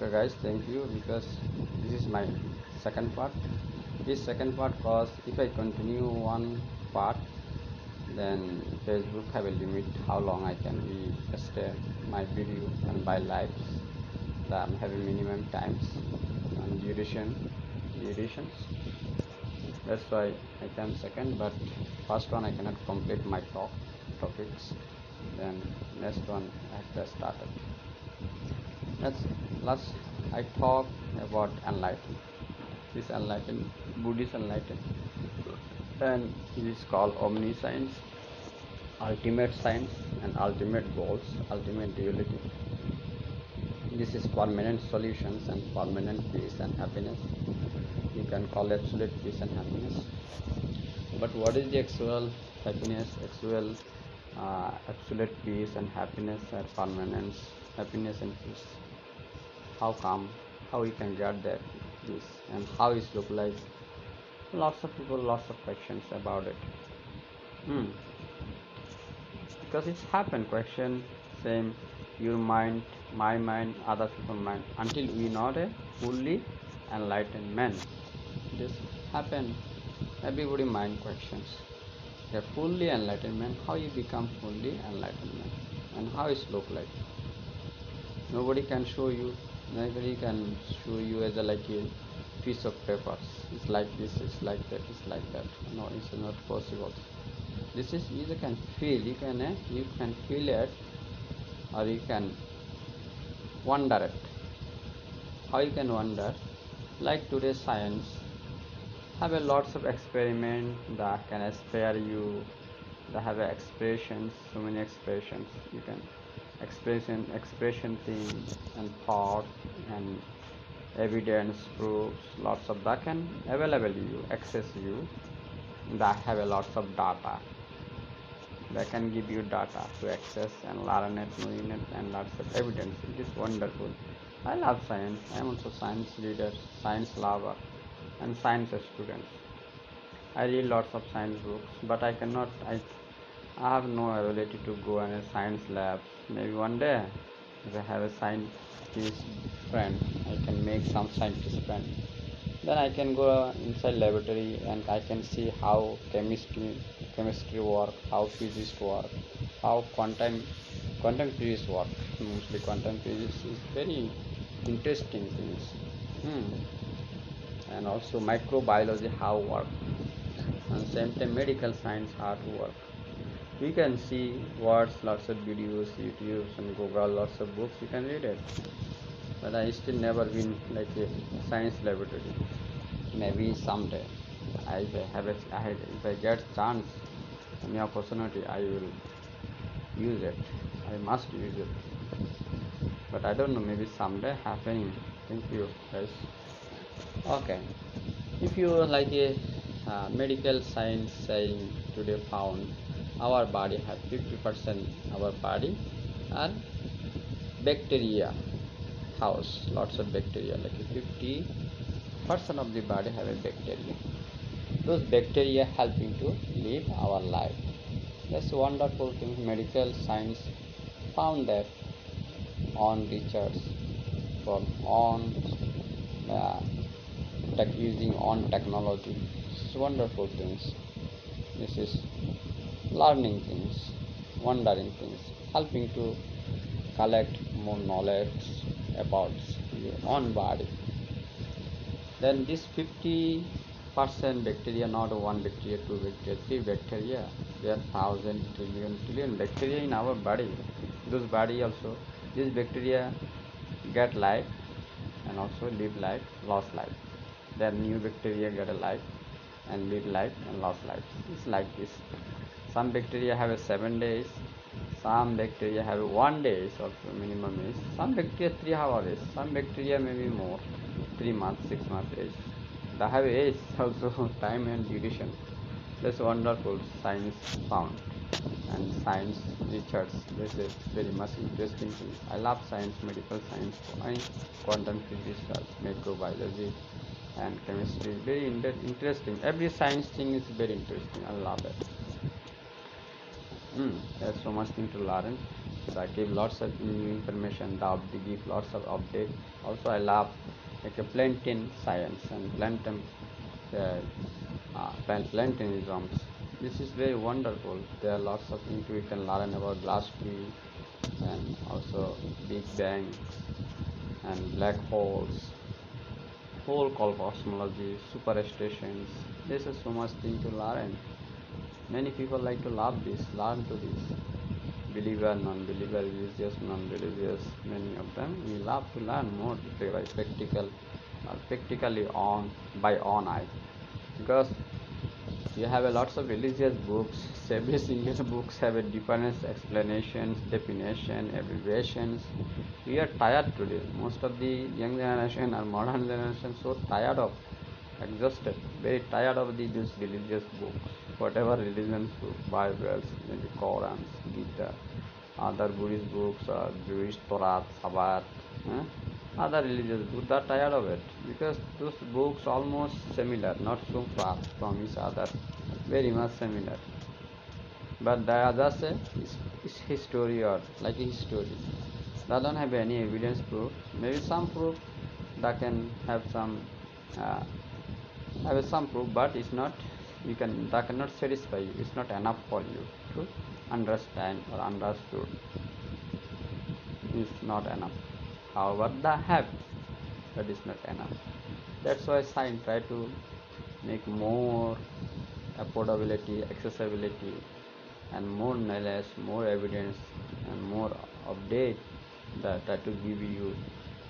Okay guys, thank you, because this is my second part. This second part, cause if I continue one part, then Facebook have a limit how long I can be stay my video and my lives. That I'm having minimum times and durations. That's why I can second, but first one I cannot complete my topics. Then next one I have to start it. Let's I talk about enlightenment. This enlightened Buddhist enlightened, and it is called omniscience, ultimate science, and ultimate goals, ultimate reality. This is permanent solutions and permanent peace and happiness. You can call absolute peace and happiness. But what is the actual happiness, actual absolute peace and happiness and permanence, happiness and peace? How come? How we can get that this and how it look like? Lots of people, lots of questions about it. Because it's happened. Question same, your mind, my mind, other people's mind. Until we not a fully enlightened man, this happen. Everybody mind questions. A fully enlightened man, how you become fully enlightened man, and how it look like. Nobody can show you. Nobody can show you as a like a piece of paper. It's like this. It's like that. It's like that. No, it's not possible. This is you can feel. You can feel it, or you can wonder it. How you can wonder? Like today's science have a lots of experiment that can inspire you. They have expressions, so many expressions. You can expression things and thought and evidence proofs. Lots of that can available you, access you. That have a lots of data. They can give you data to access and learn it, knowing it, and lots of evidence. It is wonderful. I love science. I am also science reader, science lover, and science student. I read lots of science books, but I cannot. I have no ability to go in a science lab. Maybe one day, if I have a scientist friend, I can make some scientist friend. Then I can go inside laboratory and I can see how chemistry work, how physics work, how quantum physics work. Mostly quantum physics is very interesting things. And also microbiology how work, and same time medical science how to work. We can see words, lots of videos, YouTubes and Google, lots of books you can read it. But I still never been like a science laboratory. Maybe someday if I get chance, any opportunity, I will use it. I must use it. But I don't know, maybe someday happening. Thank you guys. Okay, if you like a medical science saying today found our body have 50% our body are bacteria house, lots of bacteria, like 50% of the body have a bacteria. Those bacteria helping to live our life. That's a wonderful thing. Medical science found that on research from on using on technology. It's wonderful things. This is learning things, wondering things, helping to collect more knowledge about your own body. Then this 50% bacteria, not one bacteria, two bacteria, three bacteria, there are thousand, trillion bacteria in our body. Those body also, this bacteria get life and also live life, lost life. Then new bacteria get a life and live life and lost life. It's like this. Some bacteria have a 7 days, some bacteria have 1 day of minimum is, some bacteria 3 hours, some bacteria maybe more, 3 months, 6 months age. They have age also, time and duration. That's wonderful science found and science research. This is very much interesting thing. I love science, medical science, quantum physics, microbiology and chemistry. Very interesting. Every science thing is very interesting. I love it. There's so much thing to learn. They give lots of new information. They give lots of updates. Also, I love like a plantain science and plantanisms. This is very wonderful. There are lots of things we can learn about glass tree and also Big Bang and black holes, whole cosmology, superstations. This is so much thing to learn. Many people like to learn to this. Believer, non-believer, religious, non-religious, many of them. We love to learn more by practical or practically on by on eye. Because you have a lots of religious books. Every single books have a different explanations, definition, abbreviations. We are tired today. Most of the young generation or modern generation so tired of, exhausted, very tired of these religious books. Whatever religions book, Bibles, maybe Qurans, Gita, other Buddhist books, Jewish Torah, Sabbath, other religious books, they are tired of it because those books almost similar, not so far from each other, very much similar. But they are just a history or like a history. They don't have any evidence proof. Maybe some proof that can uh, have some proof, but it's not. You can that cannot satisfy you. It's not enough for you to understand or understood. It's not enough. However, they have, but it's not enough. That's why science try to make more affordability, accessibility, and more knowledge, more evidence, and more update that to give you,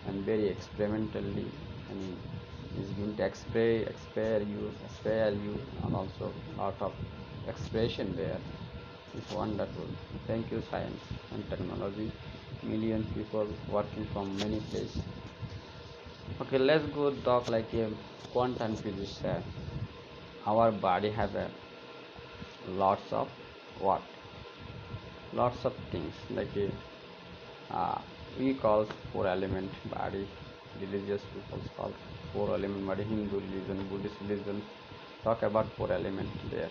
and very experimentally, and is going to spare you, and also lot of expression there. It's wonderful. Thank you, science and technology. Million people working from many places. Okay, let's go talk like a quantum physics. Our body have a lots of what? Lots of things like a we call four element body. Religious people call four element body. Hindu religion, Buddhist religion talk about four element there.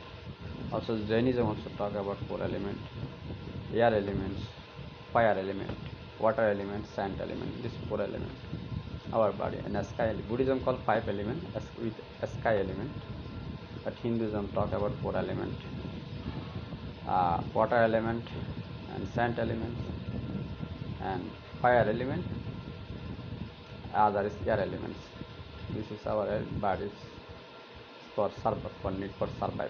Also Jainism also talk about four element: air elements, fire element, water element, sand element. This four element our body, and a sky element. Buddhism call five element with a sky element, but Hinduism talk about four element: water element and sand element and fire element. Other is air elements. This is our bodies for need for survival.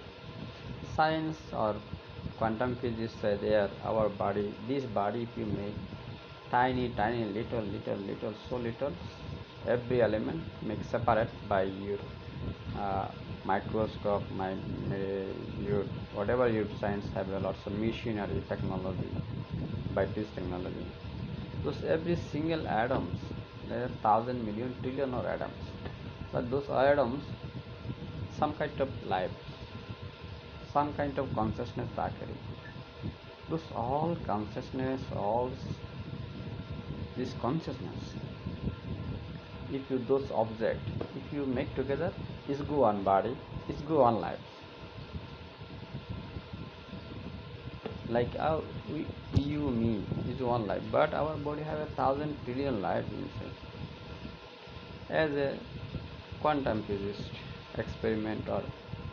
Science or quantum physics say there our body, this body, if you make tiny little so little, every element makes separate by your uh, microscope, your whatever your science have a lots of machinery technology by this technology. Those every single atoms, there are thousand million trillion of atoms, but those atoms some kind of life, some kind of consciousness are carrying. Those all consciousness, all this consciousness, if you those object, if you make together, is go on body, is go on life. Like you, me is one life, but our body have a thousand trillion life inside. As a quantum physicist experiment or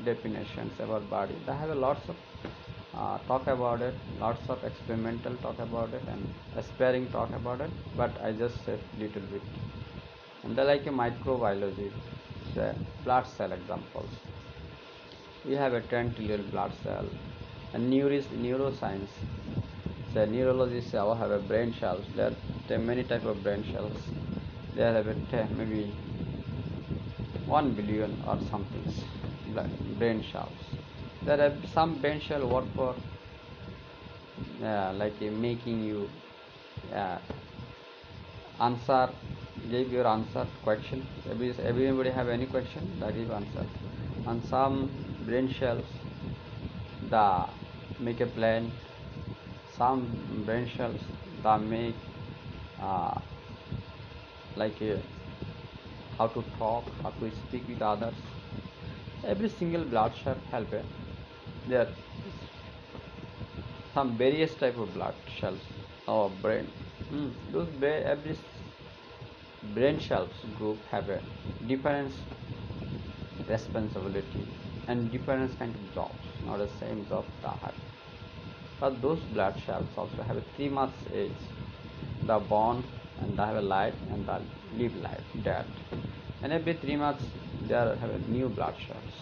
definitions about body, they have a lots of talk about it, lots of experimental talk about it, and aspiring talk about it. But I just said little bit. And they like a microbiology, say blood cell examples. We have a 10 trillion blood cell. And neuroscience, say neurologists have a brain cells. There are many type of brain cells. There have a maybe 1 billion or something brain cells. There are some brain cell work for like making you uh, answer, give your answer question. Everybody have any question that give answer. And some brain cells the make a plan. Some brain cells that make uh, like how to talk, how to speak with others. Every single blood cell help there some various type of blood cells. our brain. Those brain, every brain cells group have a different responsibility and different kind of jobs, not the same job they have. But those blood cells also have a 3 months age. They born and they have a life and they live life, dead. And every 3 months they have a new blood cells.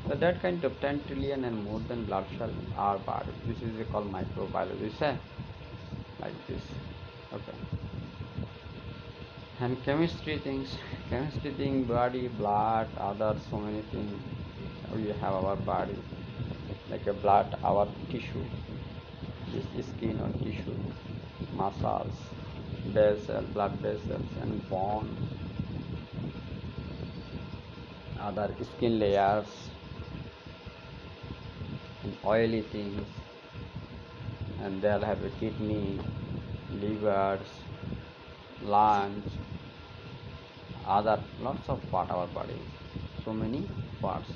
So that kind of 10 trillion and more than blood cells in our body. This is called microbiology, say like this. Okay. And chemistry thing, body, blood, other so many things. We have our body, like a blood, our tissue, this skin or tissue, muscles, vessels, blood vessels, and bone, other skin layers, and oily things, and they'll have a kidney, livers, lungs, other lots of part of our body, so many parts.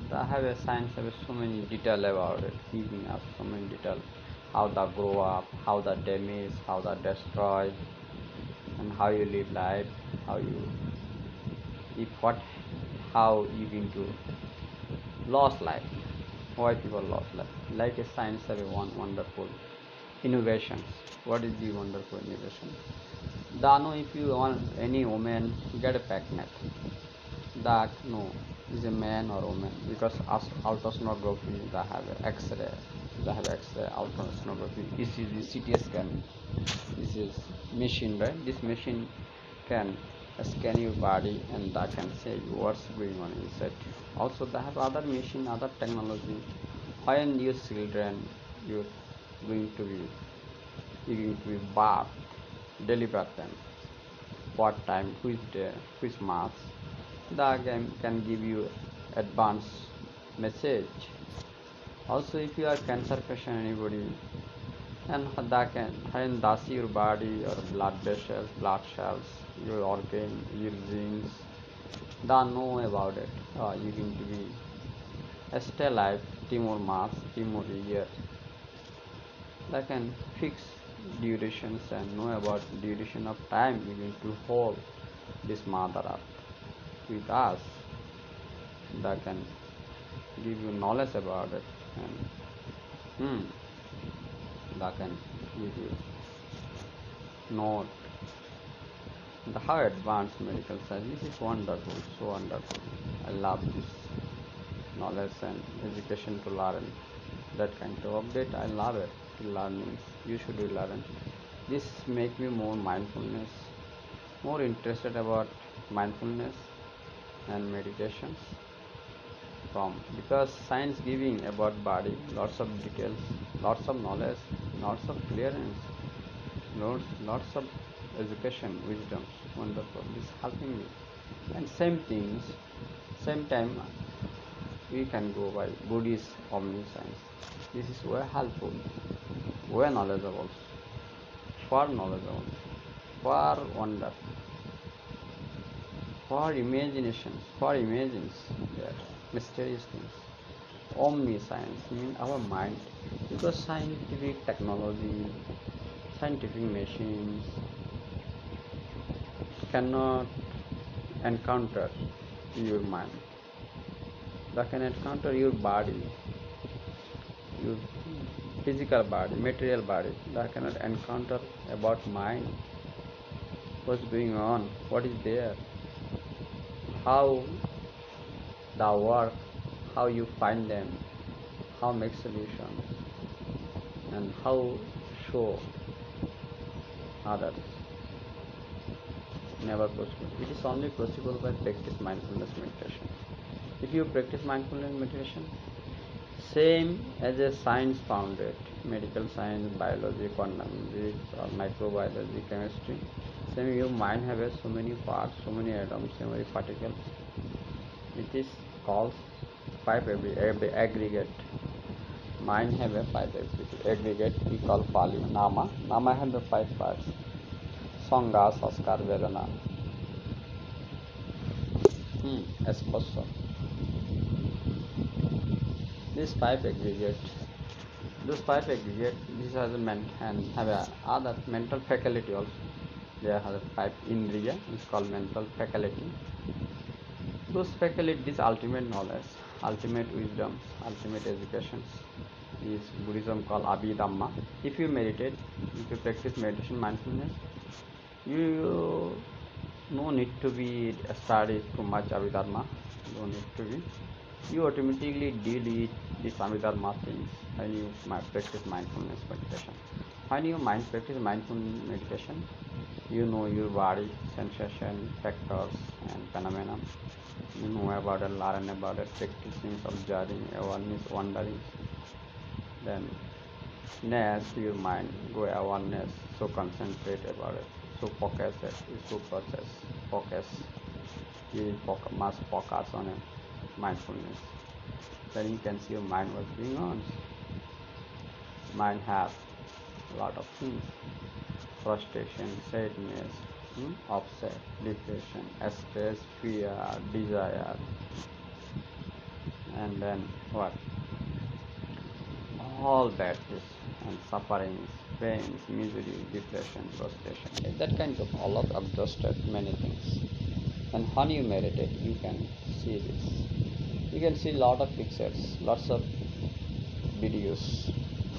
They have a science have so many detail about it, giving us so many detail, how they grow up, how they damage, how they destroy, and how you live life, how you if what how you going to lost life, why people lost life. Like a science have a one wonderful innovations. What is the wonderful innovation? Dano, if you want any woman get a pregnant, that no is a man or woman, because as ultrasonography they have X-ray, ultrasonography, ECG, CT scan. This is machine, right? This machine can scan your body and that can say what's going on inside. Also they have other machine, other technology. When your children you're going to be birth, deliver them, what time, which day, which month. The game can give you advance message. Also if you are cancer patient, anybody, and that can see your body, your blood vessels, blood cells, your organ, your genes, they know about it. You going to be stay alive 3 more months, 3 more years. They can fix durations and know about duration of time you going to hold this mother earth with us. They can give you knowledge about it, and they can give you note the how advanced medical science. This is wonderful, so wonderful. I love this knowledge and education to learn that kind of update. I love it. Learning, you should be learning. This make me more mindfulness, more interested about mindfulness and meditations from, because science giving about body lots of details, lots of knowledge, lots of clearance, lots of education, wisdom, wonderful. This helping me, and same things, same time we can go by Buddhist omniscience. This is very helpful, very knowledgeable, for knowledgeable, for wonder, for imaginations, for imagines that mysterious things. Omniscience means our mind, because scientific technology, scientific machines cannot encounter your mind. They can encounter your body, your physical body, material body. They cannot encounter about mind, what's going on, what is there, how the work, how you find them, how make solution, and how show others. Never possible. It is only possible by practice mindfulness meditation. If you practice mindfulness meditation, same as a science found it, medical science, biology, quantum physics, or microbiology, chemistry, same your mind has so many parts, so many atoms, so many particles. It is called five aggregate. Mind have a five aggregate we call Pali Nama. Nama have the 5 parts: Sangha, Saskar, Vedana, Esposo. These 5 aggregate Those five aggregate, this has a and have a other mental faculty also. There are five indriya, it's called mental faculty. Those faculty, this ultimate knowledge, ultimate wisdom, ultimate education is Buddhism called Abhidhamma. If you meditate, if you practice meditation mindfulness, you no need to be study too much Abhidharma, no need to be. You automatically deal with these Abhidharma things when you practice mindfulness meditation. When you practice mindfulness meditation, you know your body, sensation, factors and phenomena. You know about it, learn about it, practicing, observing, awareness, wondering. Then next your mind go awareness, so concentrate about it, so focus it, so focus. You must focus on it, mindfulness. Then you can see your mind what's going on. Mind have a lot of things: frustration, sadness, upset, depression, stress, fear, desire, and then what? All that is and sufferings, pains, misery, depression, frustration. That kind of all of exhausted many things. And when you meditate, you can see this. You can see lot of pictures, lots of videos,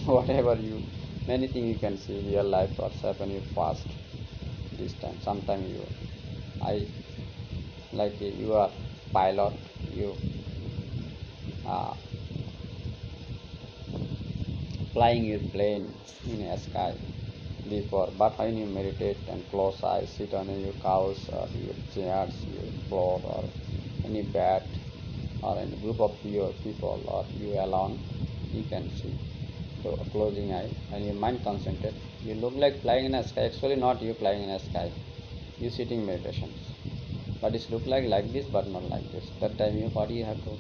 whatever you, many things you can see real life, what's happening past this time. Sometimes I like you are pilot, you flying your plane in a sky before, but when you meditate and close eyes, sit on your couch or your chairs, your floor or any bed or any group of your people or you alone, you can see. So closing eye and your mind concentrate, you look like flying in a sky. Actually not you flying in a sky, you sitting meditations, but it look like this but not like this. That time you what you have to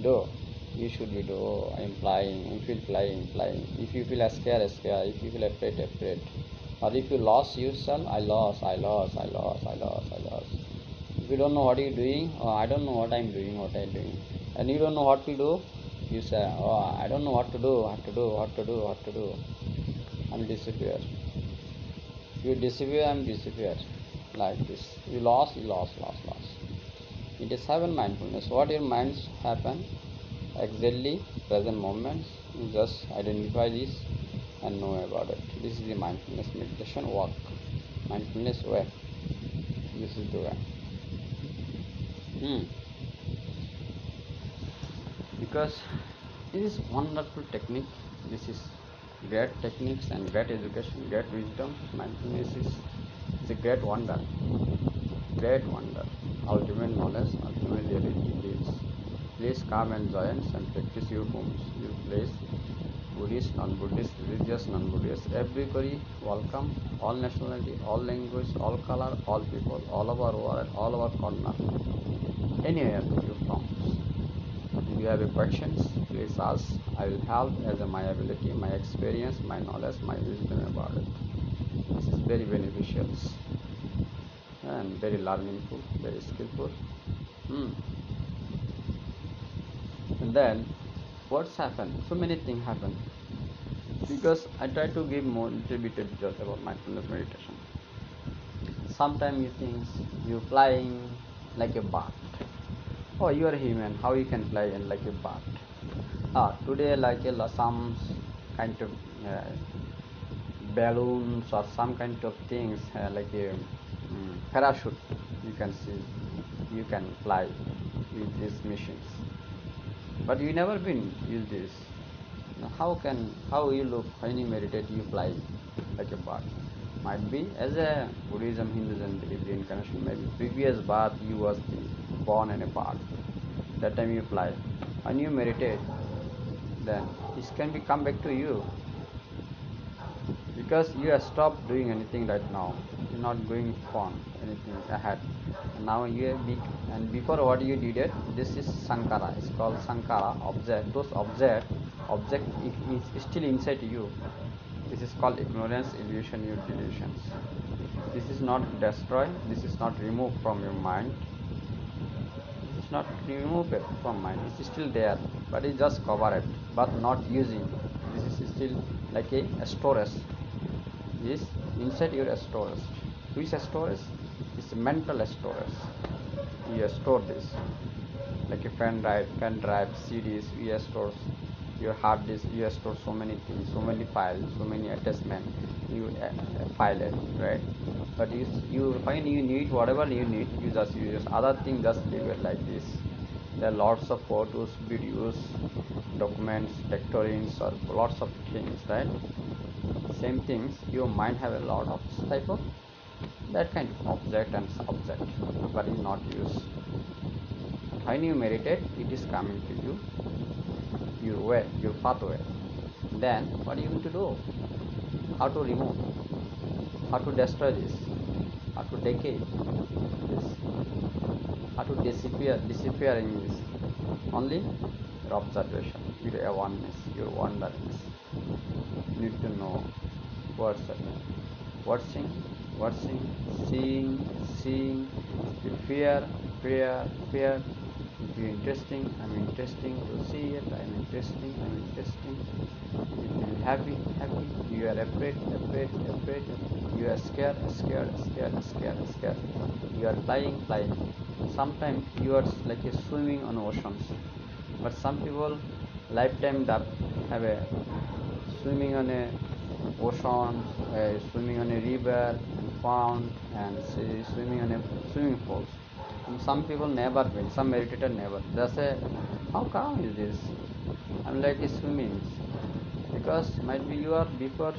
do, you should be do, oh, I'm flying, you feel flying. If you feel scared, if you feel afraid. Or if you lost yourself, I lost. If you don't know what you're doing, oh, I don't know what I'm doing, and you don't know what to do, you say, oh, I don't know what to do, I'm disappear. You disappear, I'm disappear. Like this. You lost. It is seven mindfulness. What your minds happen exactly present moments, you just identify this and know about it. This is the mindfulness meditation work. Mindfulness way. This is the way. Because it is wonderful technique. This is great techniques and great education, great wisdom. Mindfulness is a great wonder. Ultimate knowledge, ultimate reality is. Please come and join and practice your homes, your place. Buddhist, non-Buddhist, religious, non-Buddhist. Everybody welcome, all nationality, all language, all color, all people, all over world, all over corner. Anywhere you from. If you have a questions, please ask. I will help as my ability, my experience, my knowledge, my wisdom about it. This is very beneficial and very learningful, very skillful. And then what's happened? So many things happen because I try to give more little bit of details about mindfulness meditation. Sometimes you think you're flying like a bird. Oh, you are human. How you can fly like a bird? Today like some kind of balloons or some kind of things like a parachute. You can see, you can fly with these machines. But you never been use this. How you look when you meditate, you fly like a bird? Might be as a Buddhism, Hinduism believe reincarnation. Maybe previous birth you was born in a bird. That time you fly. When you meditate, then this can be come back to you because you have stopped doing anything right now. You're not going on anything ahead. Now you have big, and before what you did it, this is Sankara. It's called Sankara object. Those object is still inside you. This is called ignorance, illusion, your delusions. This is not destroyed. This is not removed from your mind. It's not removed from mind. It's still there, but it just cover it, but not using. This is still like a storage. Is inside your storage. Which storage? It's mental storage. You store this like a pen drive, CDs. You store your hard disk. You store so many things, so many files, so many attachment. You file it, right? But you when you need whatever you need, you just use other thing. Just leave it like this. There are lots of photos, videos, documents, recordings, or lots of things, right? Same things. Your mind have a lot of type of that kind of object and subject, but is not used. When you meditate, it is coming to you, your way, your pathway. Then what are you going to do? How to remove? How to destroy this? How to decay this? How to disappear in this? Only your observation, your awareness, your wonderness. You need to know what's happening. Watching, watching, seeing, the fear. If you're interesting, I'm interesting to see it, I'm interesting. You feel happy, you are afraid, you are scared. You are flying. Sometimes you are like a swimming on oceans. But some people lifetime that have a swimming on a ocean, swimming on a river and pond, and swimming on a swimming pools. And some people never will. Some meditator never. They say, "How come is this? I'm like swimming." Because might be you are before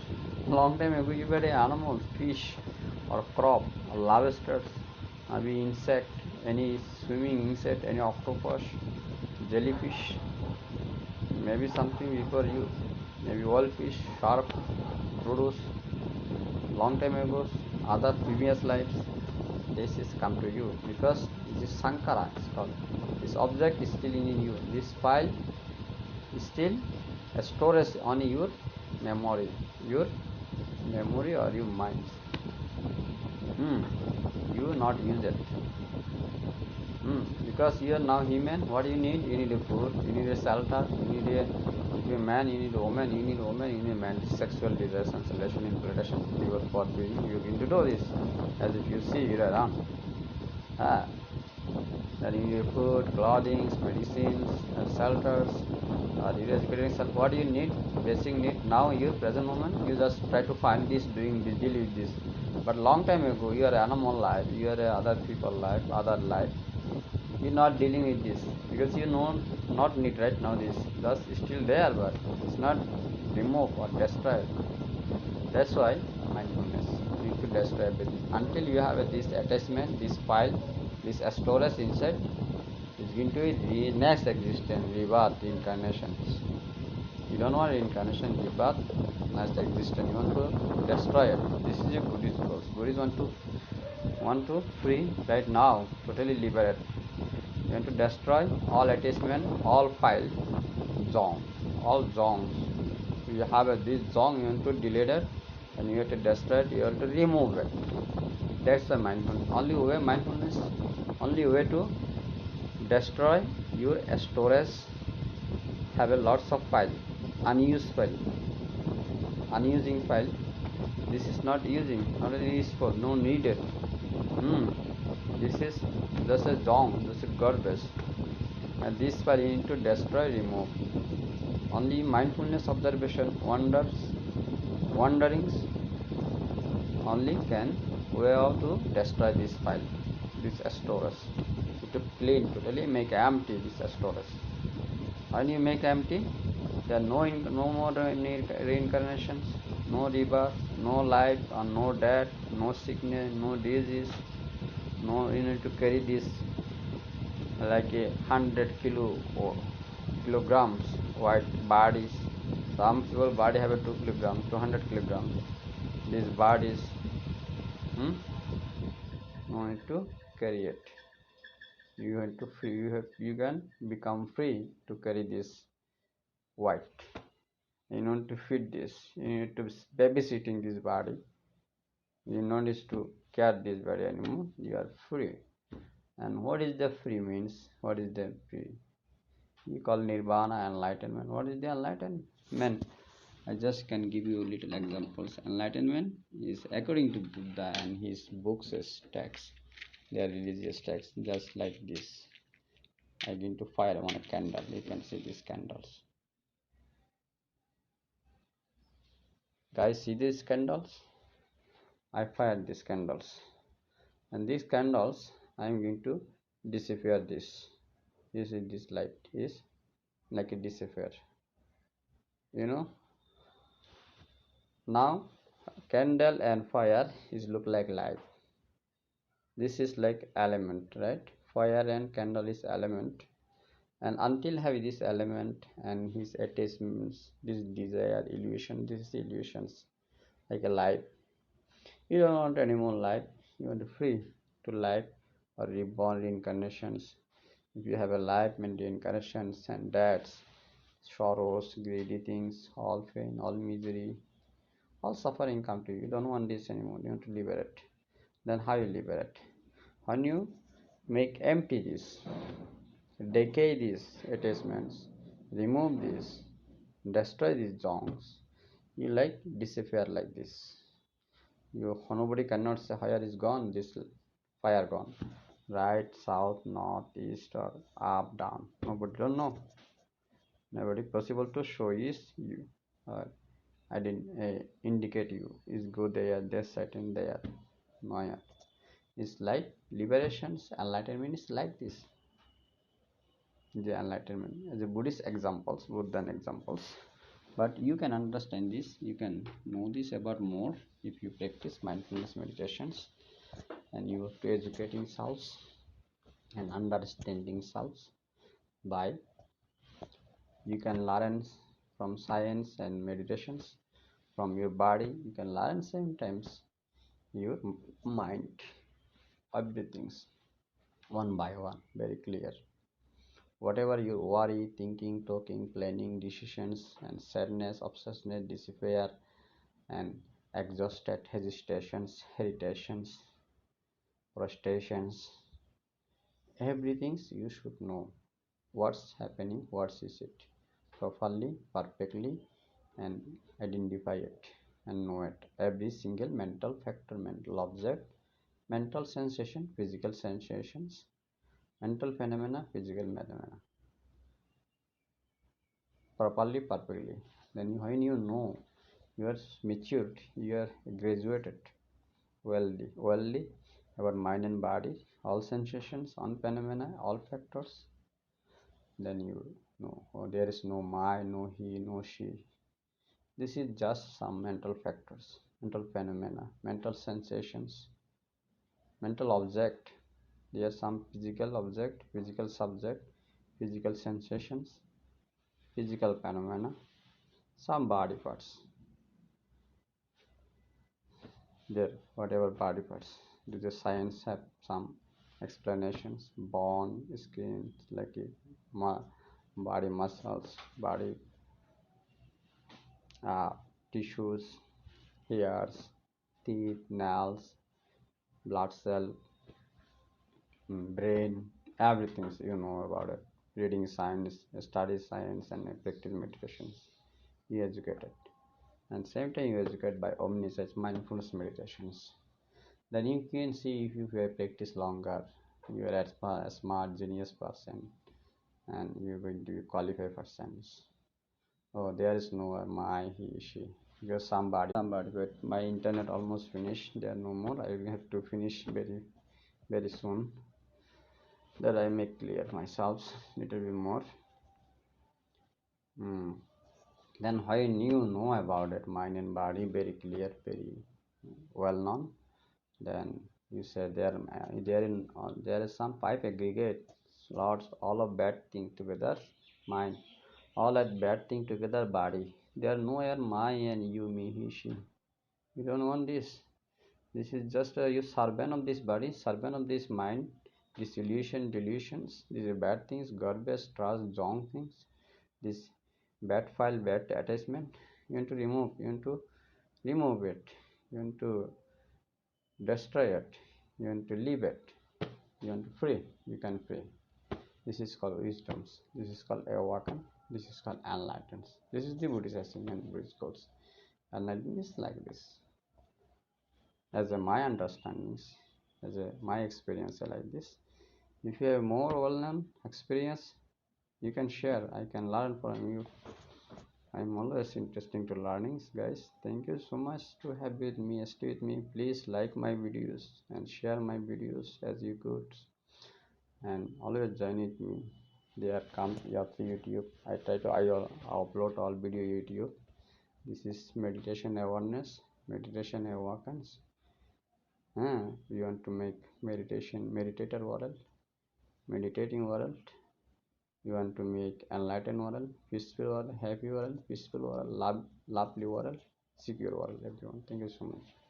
long time ago you were a animal, fish, or crop, or lobsters, maybe insect, any swimming insect, any octopus, jellyfish, maybe something before you, maybe whalefish, shark, produce long time ago, other previous lives. This is come to you because this is sankara, it's called. This object is still in you. This file is still a storage on your memory, or your mind. You not use it. Because you are now human. What do you need? You need a food, you need a shelter, you need a man, you need a woman, you need a man. Sexual desires and relation implementation, you are for being, you going to do this as if you see it around. Then you need food, clothing, medicines, shelters, you educating self. What do you need? Basic need. Now you present moment, you just try to find this, doing this, deal with this. But long time ago, you are animal life, you are other people life, other life. You're not dealing with this because you know not need right now. This thus still there, but it's not removed or destroyed. That's why mindfulness need to destroy everything until you have this attachment, this file, this storage inside is going to be the next existence, rebirth, incarnations. You don't want reincarnation, rebirth, next existence. You want to destroy it. This is a Buddhist course. Buddhists want to free right now, totally liberate. You want to destroy all attachment, all file, zone, all zones. You have this zone, you want to delete it, and you have to destroy it, you have to remove it. That's the mindfulness. Only way to destroy your storage, have a lots of file, unused file, unusing file. This is not useful, no needed. This is just a junk, just a garbage, and this file you need to destroy, remove. Only mindfulness, observation, wanderings only can way out to destroy this file, this storage. To clean, totally make empty this storage. When you make empty, there are no more reincarnations, no rebirth, no life, and no death, no sickness, no disease. No, you need to carry this like 100 or kilograms white bodies. Some people body have a 2 kilograms, 200 kilograms. This bodies, no need to carry it. You have to free. You can become free to carry this white. You need to feed this. You need to babysitting this body. You don't need to care this body anymore. You are free. And what is the free means? What is the free? You call nirvana enlightenment. What is the enlightenment? I just can give you little examples. Enlightenment is according to Buddha and his books texts. They are religious texts, just like this. I going to fire on a candle. You can see these candles. Guys, see these candles? I fired these candles. And these candles, I am going to disappear this. You see this light is like a disappear. You know? Now, candle and fire is look like light. This is like element, right? Fire and candle is element, and until have this element and his attachments, this desire illusion, this is illusions, like a life. You don't want any more life, you want to free to life or reborn reincarnations. If you have a life, many incarnations and deaths, sorrows, greedy things, all pain, all misery, all suffering come to you. You don't want this anymore, you want to liberate. Then how you liberate? When you make empty this, decay these attachments, remove these, destroy these jongs, you like disappear like this. You nobody cannot say fire is gone, this fire gone. Right, south, north, east, or up, down. Nobody don't know. Nobody possible to show is you. I didn't indicate you is go there, this side and there. Maya. It's like liberations, enlightenment is like this. The enlightenment as a Buddhist examples, Buddhan examples. But you can understand this, you can know this about more if you practice mindfulness meditations and you have to educating selves and understanding selves by you can learn from science and meditations from your body, you can learn sometimes your mind, everything one by one, very clear. Whatever you worry, thinking, talking, planning, decisions, and sadness, obsession, despair, and exhausted hesitations, irritations, frustrations, everything you should know what's happening, what is it properly, perfectly, and identify it and know it. Every single mental factor, mental object, mental sensation, physical sensations, mental phenomena, physical phenomena properly, perfectly. Then when you know you are matured, you are graduated, well about mind and body, all sensations, on phenomena, all factors, then you know oh, there is no my, no he, no she. This is just some mental factors, mental phenomena, mental sensations, mental object. There are some physical object, physical subject, physical sensations, physical phenomena, some body parts. There, whatever body parts. Do the science have some explanations? Bone, skin, like body muscles, body uh, tissues, hairs, teeth, nails, blood cell, brain, everything you know about it. Reading science, study science, and practice meditations. You educated, and same time you educate by omniscience mindfulness meditations. Then you can see if you have practiced longer, you are a smart genius person, and you're going to qualify for sense. Oh, there is no my, he, she. Because somebody, but my internet almost finished. There are no more. I will have to finish very soon. That I make clear myself little bit more. Hmm. Then when you know about it, mind and body very clear, very well known, then you say there is some five aggregate lots all of bad thing together mind, all that bad thing together body. There are nowhere my and you, me, he, she. You don't want this. This is just you servant of this body, servant of this mind, this illusion, delusions. These are bad things, garbage, trash, junk things. This bad file, bad attachment. You want to remove. You want to remove it. You want to destroy it. You want to leave it. You want to free. You can free. This is called wisdoms. This is called awaken. This is called enlightenment. This is the Buddhist achievement, Buddhist goals. Enlightenment is like this. As a my understandings, as a my experience like this. If you have more well-known experience, you can share. I can learn from you. I'm always interested to learnings, guys. Thank you so much to have with me. Stay with me. Please like my videos and share my videos as you could, and always join with me. There comes Yatri YouTube. I upload all video YouTube. This is meditation awareness, meditation awakeness. You want to make meditation meditator world, meditating world. You want to make enlightened world, peaceful world, happy world, peaceful world, lovely world, secure world, everyone. Thank you so much.